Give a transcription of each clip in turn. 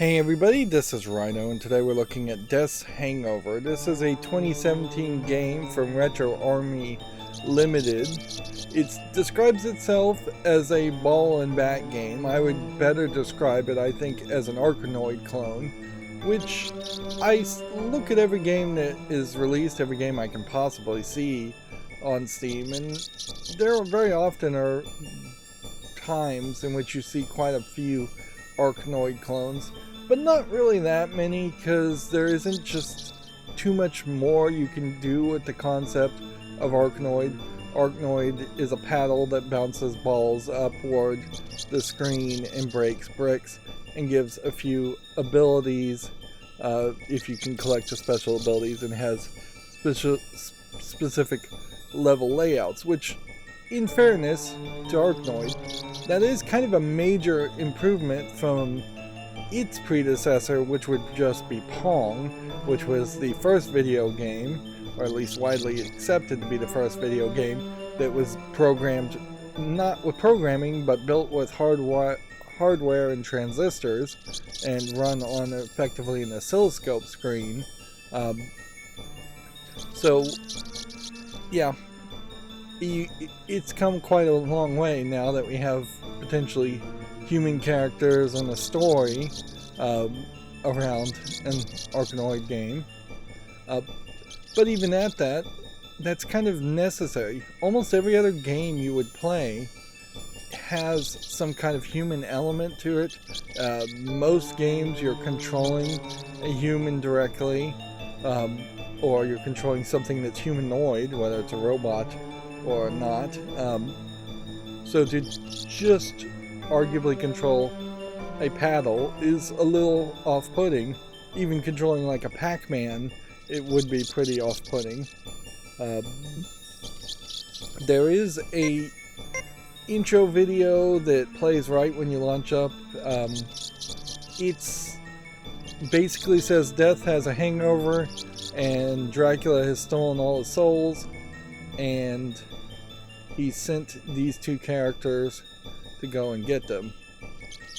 Hey everybody, this is Rydo, and today we're looking at Death's Hangover. This is a 2017 game from Retro Army Limited. It describes itself as a ball and bat game. I would better describe it, I think, as an Arkanoid clone, which I look at every game that is released, every game I can possibly see on Steam, and there very often are times in which you see quite a few Arkanoid clones, but not really that many, because there isn't just too much more you can do with the concept of Arkanoid. Arkanoid is a paddle that bounces balls upward the screen and breaks bricks and gives a few abilities if you can collect the special abilities, and has specific level layouts, which, in fairness to Arkanoid, that is kind of a major improvement from its predecessor, which would just be Pong, which was the first video game, or at least widely accepted to be the first video game, that was programmed, not with programming, but built with hardware and transistors, and run on effectively an oscilloscope screen. So, yeah. It's come quite a long way now that we have potentially human characters and a story around an Arkanoid game. But even at that, that's kind of necessary. Almost every other game you would play has some kind of human element to it. Most games you're controlling a human directly, or you're controlling something that's humanoid, whether it's a robot or not. So to just arguably control a paddle is a little off-putting. Even controlling like a Pac-Man, it would be pretty off-putting. There is a intro video that plays right when you launch up. It's basically says Death has a hangover and Dracula has stolen all his souls, and he sent these two characters to go and get them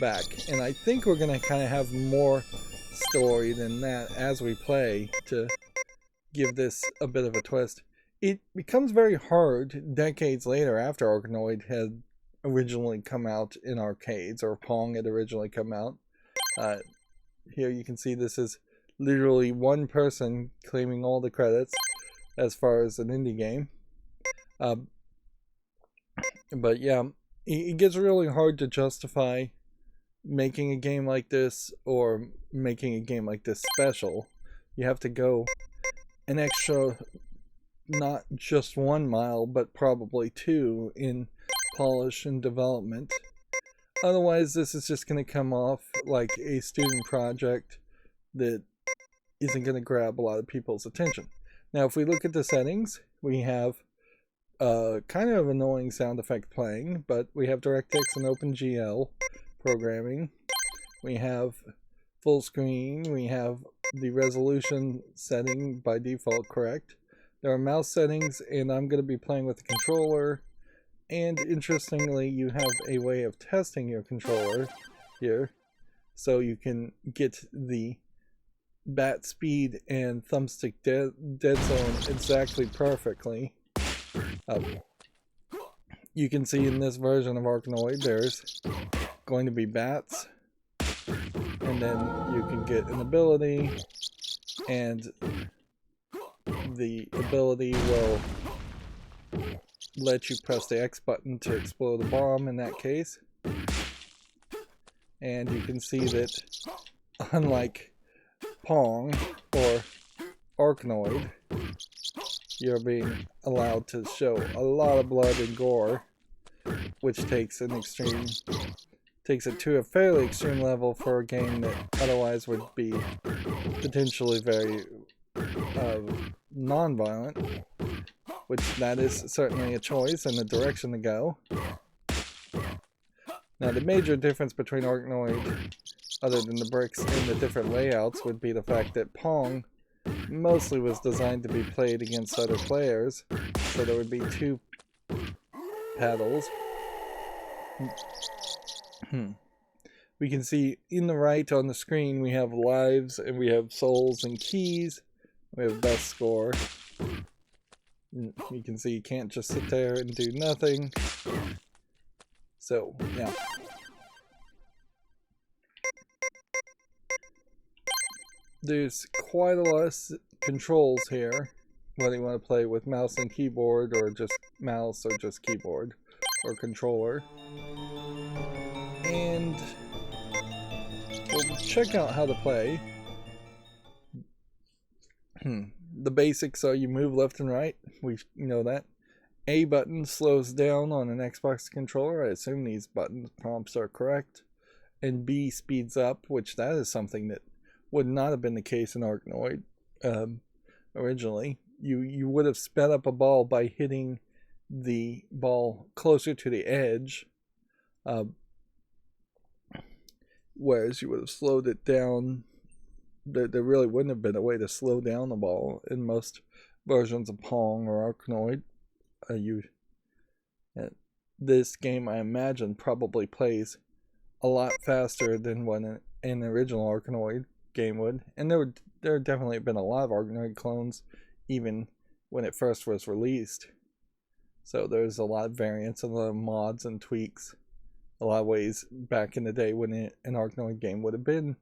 back. And I think we're going to kind of have more story than that as we play to give this a bit of a twist. It becomes very hard decades later, after Arkanoid had originally come out in arcades, or Pong had originally come out. Here you can see this is literally one person claiming all the credits as far as an indie game. But yeah, it gets really hard to justify making a game like this, or making a game like this special. You have to go an extra, not just 1 mile, but probably 2 in polish and development. Otherwise, this is just going to come off like a student project that isn't going to grab a lot of people's attention. Now, if we look at the settings, we have kind of annoying sound effect playing, but we have DirectX and OpenGL programming. We have full screen. We have the resolution setting by default correct. There are mouse settings, and I'm going to be playing with the controller. And interestingly, you have a way of testing your controller here, so you can get the bat speed and thumbstick dead zone exactly perfectly. You can see in this version of Arkanoid there's going to be bats, and then you can get an ability, and the ability will let you press the X button to explode a bomb in that case. And you can see that, unlike Pong or Arkanoid, you're being allowed to show a lot of blood and gore, which takes it to a fairly extreme level for a game that otherwise would be potentially very non-violent, which that is certainly a choice and a direction to go. Now, the major difference between Arkanoid, other than the bricks and the different layouts, would be the fact that Pong mostly was designed to be played against other players, so there would be 2 paddles. we can see in the right on the screen we have lives and we have souls and keys. We have best score. You can see you can't just sit there and do nothing. So, yeah. There's quite a lot of controls here, whether you want to play with mouse and keyboard or just mouse or just keyboard or controller. And we'll check out how to play. The basics are you move left and right. We know that. A button slows down on an Xbox controller. I assume these button prompts are correct. And B speeds up, which that is something that would not have been the case in Arkanoid originally. You would have sped up a ball by hitting the ball closer to the edge, whereas you would have slowed it down. There really wouldn't have been a way to slow down the ball in most versions of Pong or Arkanoid. This game, I imagine, probably plays a lot faster than what an original Arkanoid game would. And there definitely have been a lot of Arkanoid clones even when it first was released. So there's a lot of variants, a lot of mods and tweaks, a lot of ways back in the day when an Arkanoid game would have been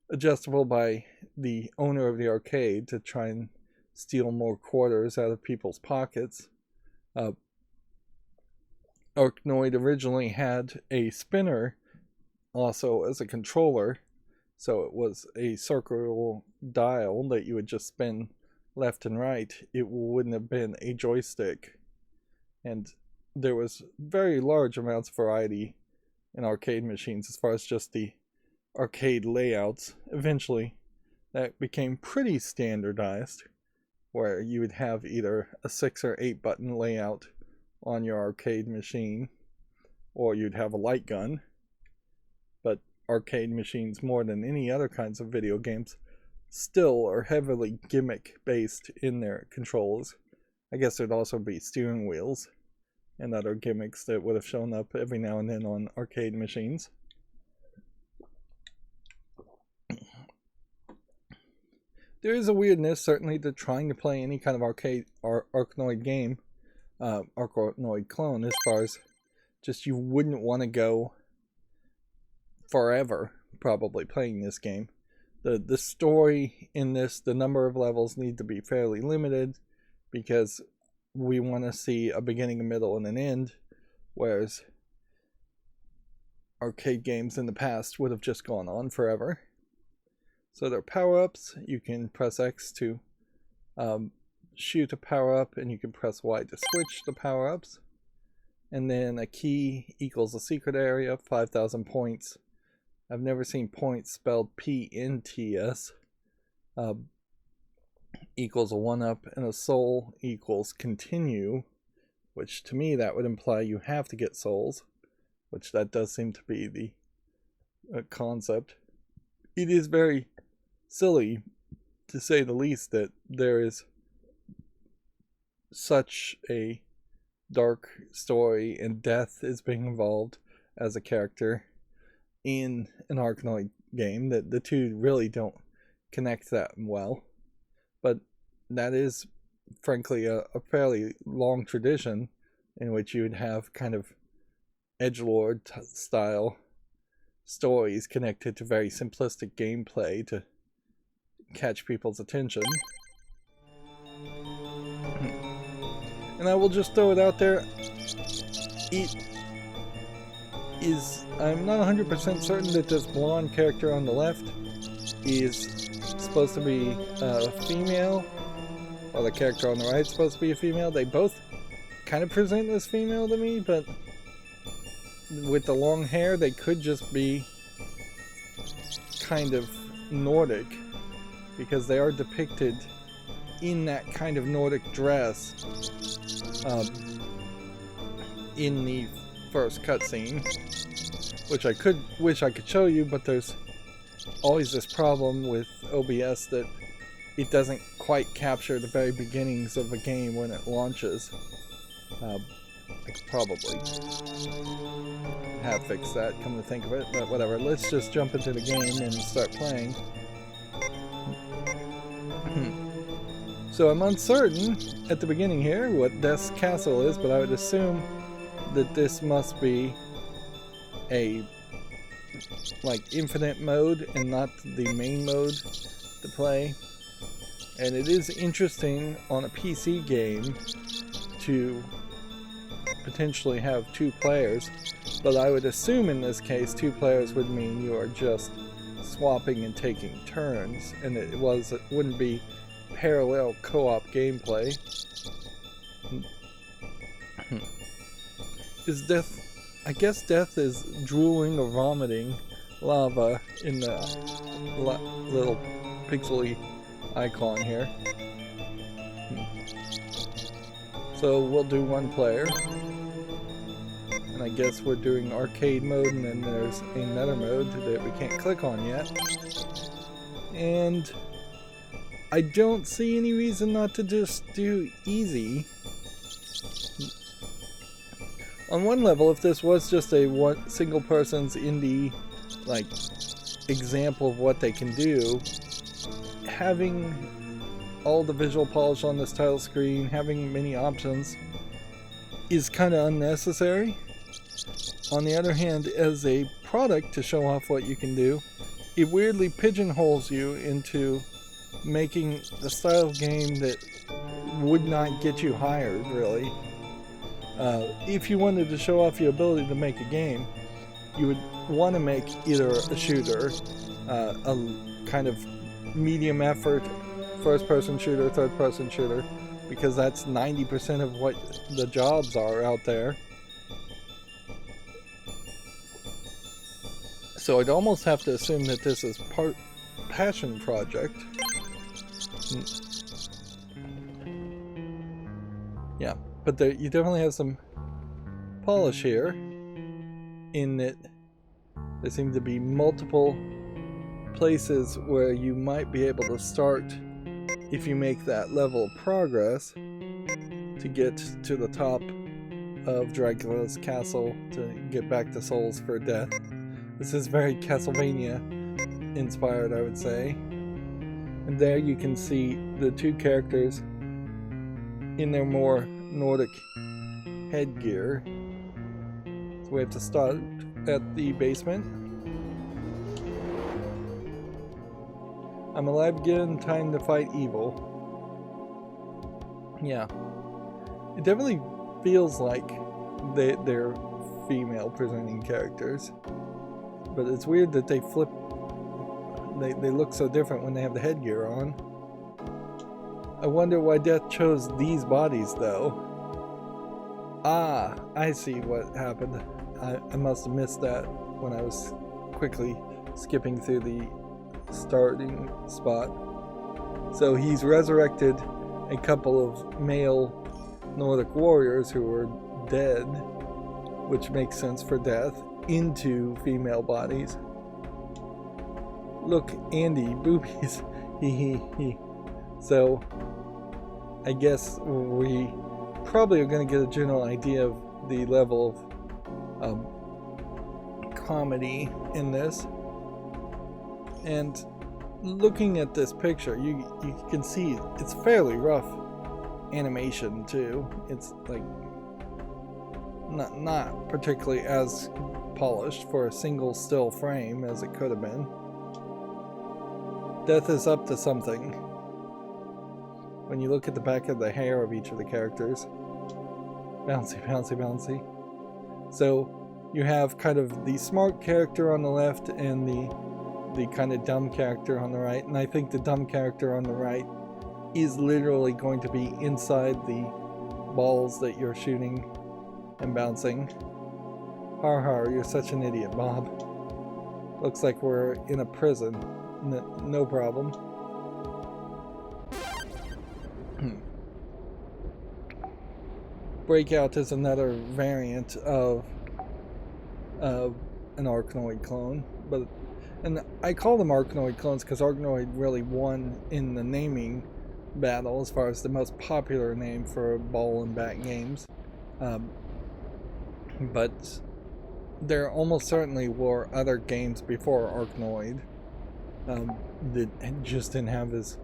adjustable by the owner of the arcade to try and steal more quarters out of people's pockets. Arkanoid originally had a spinner also as a controller, so it was a circular dial that you would just spin left and right. It wouldn't have been a joystick, and there was very large amounts of variety in arcade machines as far as just the arcade layouts. Eventually that became pretty standardized, where you would have either a 6 or 8 button layout on your arcade machine, or you'd have a light gun. But arcade machines, more than any other kinds of video games, still are heavily gimmick based in their controls. I guess there'd also be steering wheels and other gimmicks that would have shown up every now and then on arcade machines. There is a weirdness, certainly, to trying to play any kind of arcade or Arkanoid game, Arkanoid clone, as far as just you wouldn't want to go forever probably playing this game. The story in this, the number of levels need to be fairly limited because we want to see a beginning, a middle, and an end, whereas arcade games in the past would have just gone on forever. So there are power-ups. You can press X to shoot a power-up, and you can press Y to switch the power-ups. And then a key equals a secret area, 5,000 points. I've never seen points spelled P-N-T-S. Equals a 1-up, and a soul equals continue, which to me that would imply you have to get souls, which that does seem to be the concept. It is very silly, to say the least, that there is such a dark story and death is being involved as a character in an Arkanoid game, that the two really don't connect that well. But that is, frankly, a fairly long tradition in which you would have kind of edgelord style stories connected to very simplistic gameplay to catch people's attention. And I will just throw it out there, it is, I'm not 100% certain that this blonde character on the left is supposed to be a female, while the character on the right is supposed to be a female. They both kind of present as female to me, but with the long hair they could just be kind of Nordic, because they are depicted in that kind of Nordic dress in the first cutscene, which I wish I could show you, but there's always this problem with OBS that it doesn't quite capture the very beginnings of a game when it launches. I could probably have fixed that, come to think of it, but whatever. Let's just jump into the game and start playing. So I'm uncertain at the beginning here what Death's Castle is, but I would assume that this must be a like infinite mode and not the main mode to play. And it is interesting on a PC game to potentially have 2 players, but I would assume in this case 2 players would mean you are just swapping and taking turns, and it wouldn't be parallel co-op gameplay. Is Death... I guess Death is drooling or vomiting lava in the little pixely icon here. So we'll do 1 player. And I guess we're doing arcade mode, and then there's another mode that we can't click on yet. And I don't see any reason not to just do easy. On one level, if this was just a single person's indie like example of what they can do, having all the visual polish on this title screen, having many options, is kind of unnecessary. On the other hand, as a product to show off what you can do, it weirdly pigeonholes you into making the style of game that would not get you hired, really. If you wanted to show off your ability to make a game, you would want to make either a shooter, a kind of medium effort first-person shooter, third-person shooter, because that's 90% of what the jobs are out there. So I'd almost have to assume that this is part passion project. Yeah, but you definitely have some polish here, in that there seem to be multiple places where you might be able to start if you make that level of progress to get to the top of Dracula's castle to get back to souls for death. This is very Castlevania inspired, I would say. And there you can see the 2 characters in their more Nordic headgear. So we have to start at the basement. I'm alive again, time to fight evil. Yeah. It definitely feels like they're female presenting characters. But it's weird that they flip... They look so different when they have the headgear on. I wonder why Death chose these bodies, though. Ah, I see what happened. I must have missed that when I was quickly skipping through the starting spot. So he's resurrected a couple of male Nordic warriors who were dead, which makes sense for Death, into female bodies. Look, Andy, boobies. He. So, I guess we probably are going to get a general idea of the level of comedy in this. And looking at this picture, you can see it's fairly rough animation too. It's like not particularly as polished for a single still frame as it could have been. Death is up to something. When you look at the back of the hair of each of the characters, bouncy, bouncy, bouncy. So you have kind of the smart character on the left and the kind of dumb character on the right, and I think the dumb character on the right is literally going to be inside the balls that you're shooting and bouncing. Har har, you're such an idiot, Bob. Looks like we're in a prison. No problem. Breakout is another variant of an Arkanoid clone, and I call them Arkanoid clones because Arkanoid really won in the naming battle as far as the most popular name for ball and bat games. But there almost certainly were other games before Arkanoid that just didn't have as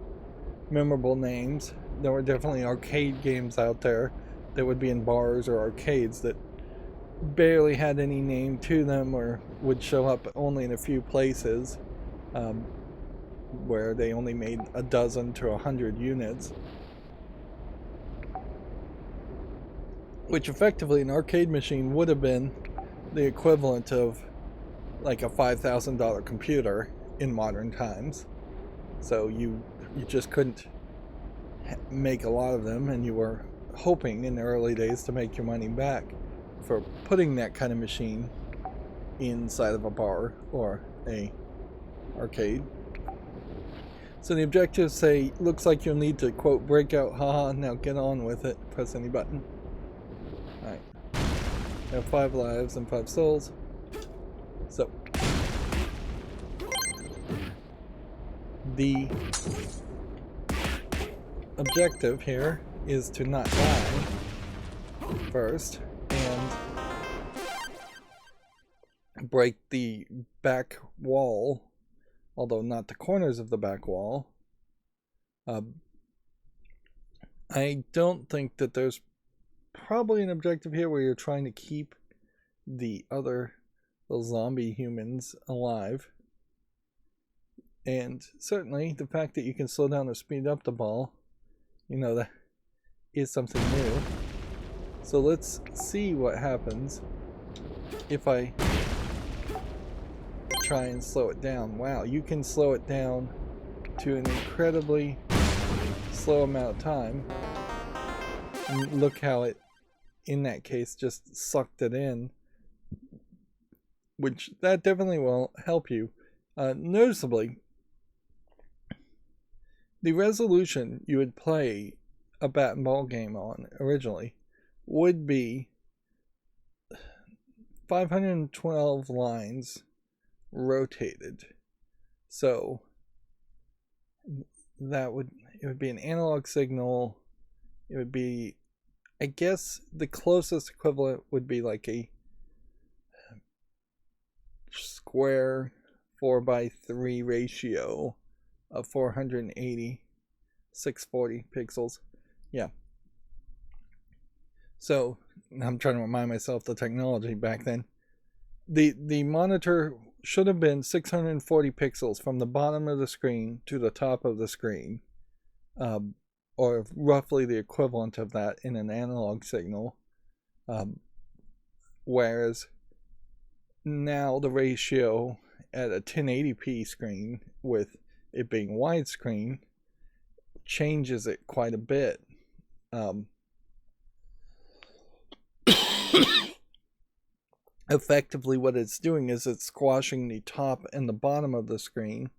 memorable names. There were definitely arcade games out there that would be in bars or arcades that barely had any name to them or would show up only in a few places, where they only made a dozen to 100 units. Which effectively an arcade machine would have been the equivalent of like a $5,000 computer in modern times. So you just couldn't make a lot of them, and you were hoping in the early days to make your money back for putting that kind of machine inside of a bar or a arcade. So the objectives say, looks like you'll need to, quote, break out, haha, now get on with it, press any button. Alright. I have 5 lives and 5 souls. So, the objective here is to not die first and break the back wall, although not the corners of the back wall. I don't think that there's probably an objective here where you're trying to keep the other little zombie humans alive. And certainly the fact that you can slow down or speed up the ball, you know, that is something new. So let's see what happens if I try and slow it down. Wow, you can slow it down to an incredibly slow amount of time. And look how it, in that case, just sucked it in. Which, that definitely will help you. Noticeably, the resolution you would play a bat and ball game on originally would be 512 lines rotated. So it would be an analog signal. It would be, I guess the closest equivalent would be like a square 4:3 ratio of 480 640 pixels. Yeah. So I'm trying to remind myself the technology back then. The monitor should have been 640 pixels from the bottom of the screen to the top of the screen, or roughly the equivalent of that in an analog signal, whereas now the ratio at a 1080p screen, with it being widescreen, changes it quite a bit. Effectively what it's doing is it's squashing the top and the bottom of the screen,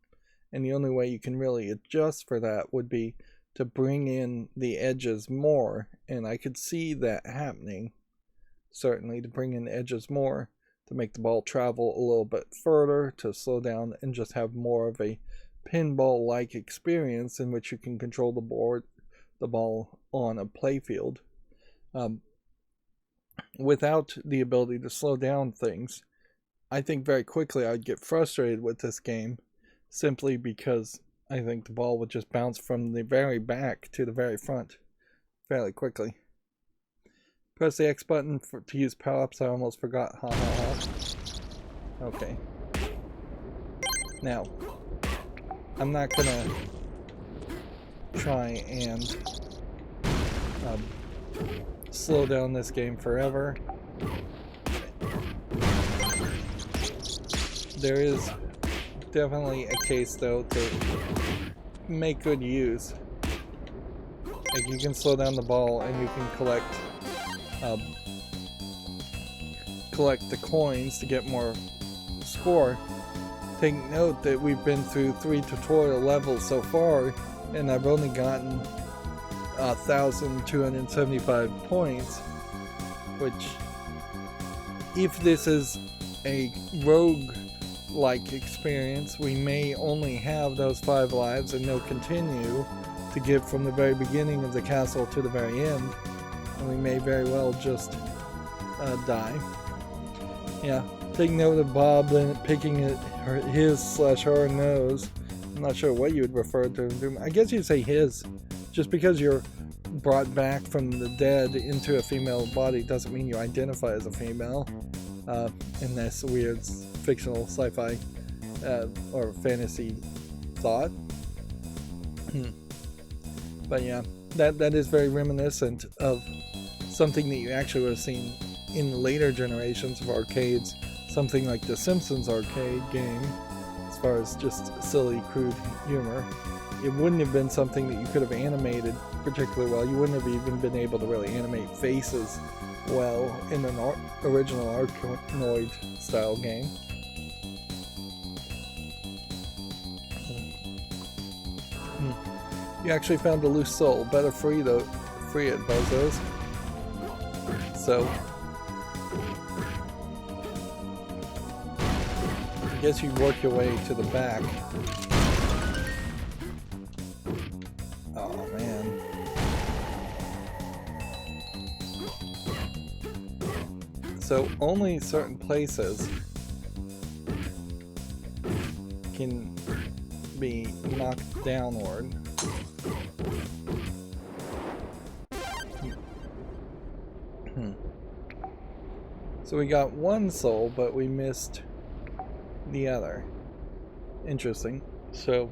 and the only way you can really adjust for that would be to bring in the edges more, and I could see that happening, certainly, to bring in the edges more, to make the ball travel a little bit further, to slow down and just have more of a pinball-like experience in which you can control the ball on a playfield. Without the ability to slow down things, I think very quickly I'd get frustrated with this game, simply because I think the ball would just bounce from the very back to the very front fairly quickly. Press the X button to use power-ups. I almost forgot. Ha ha ha. Okay. Now, I'm not gonna try and slow down this game forever. There is definitely a case, though, to make good use. Like, you can slow down the ball and you can collect the coins to get more score. Take note that we've been through 3 tutorial levels so far, and I've only gotten 1,275 points, which, if this is a rogue-like experience, we may only have those 5 lives and no continue to give from the very beginning of the castle to the very end, and we may very well just die. Yeah, taking note of Bob and picking his/her nose. I'm not sure what you would refer to him. I guess you'd say his. Just because you're brought back from the dead into a female body doesn't mean you identify as a female. In this weird fictional sci-fi or fantasy thought. But yeah, that is very reminiscent of something that you actually would have seen in later generations of arcades. Something like the Simpsons arcade game, as far as just silly, crude humor. It wouldn't have been something that you could have animated particularly well. You wouldn't have even been able to really animate faces well in an original Arkanoid style game. You actually found a loose soul. Better free it, bozos. So I guess you work your way to the back. Oh man. So only certain places can be knocked downward. So we got one soul, but we missed the other. Interesting. So,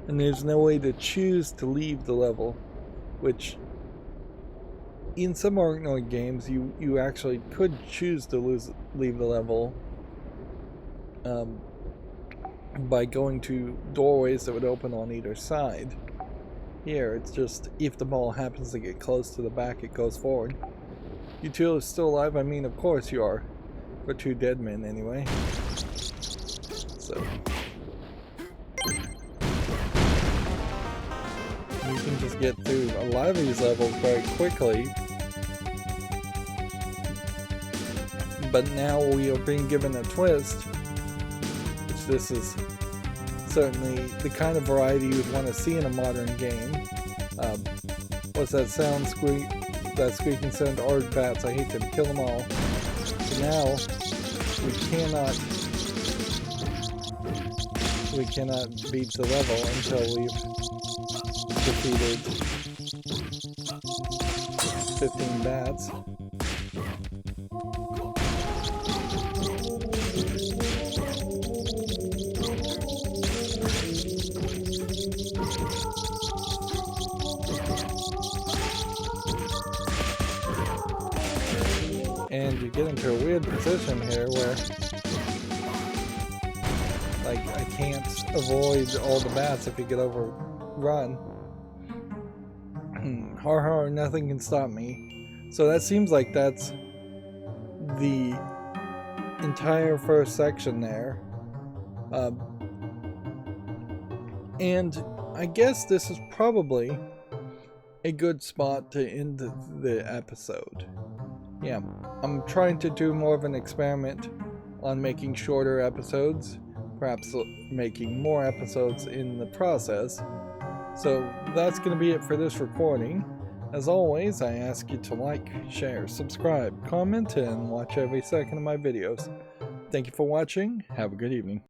and there's no way to choose to leave the level, which in some Arkanoid games you actually could choose to leave the level by going to doorways that would open on either side. Here it's just if the ball happens to get close to the back, it goes forward. You two are still alive? I mean, of course you are. For two dead men, anyway. So. You can just get through a lot of these levels very quickly. But now we are being given a twist. Which this is certainly the kind of variety you'd want to see in a modern game. What's that sound? That squeaking sound, orange bats, I hate them, kill them all. So now we cannot beat the level until we've defeated 15 bats. And you get into a weird position here where, like, I can't avoid all the bats if you get overrun. Har har, nothing can stop me. So that seems like that's the entire first section there. And I guess this is probably a good spot to end the episode. Yeah, I'm trying to do more of an experiment on making shorter episodes, perhaps making more episodes in the process. So that's going to be it for this recording. As always, I ask you to like, share, subscribe, comment, and watch every second of my videos. Thank you for watching. Have a good evening.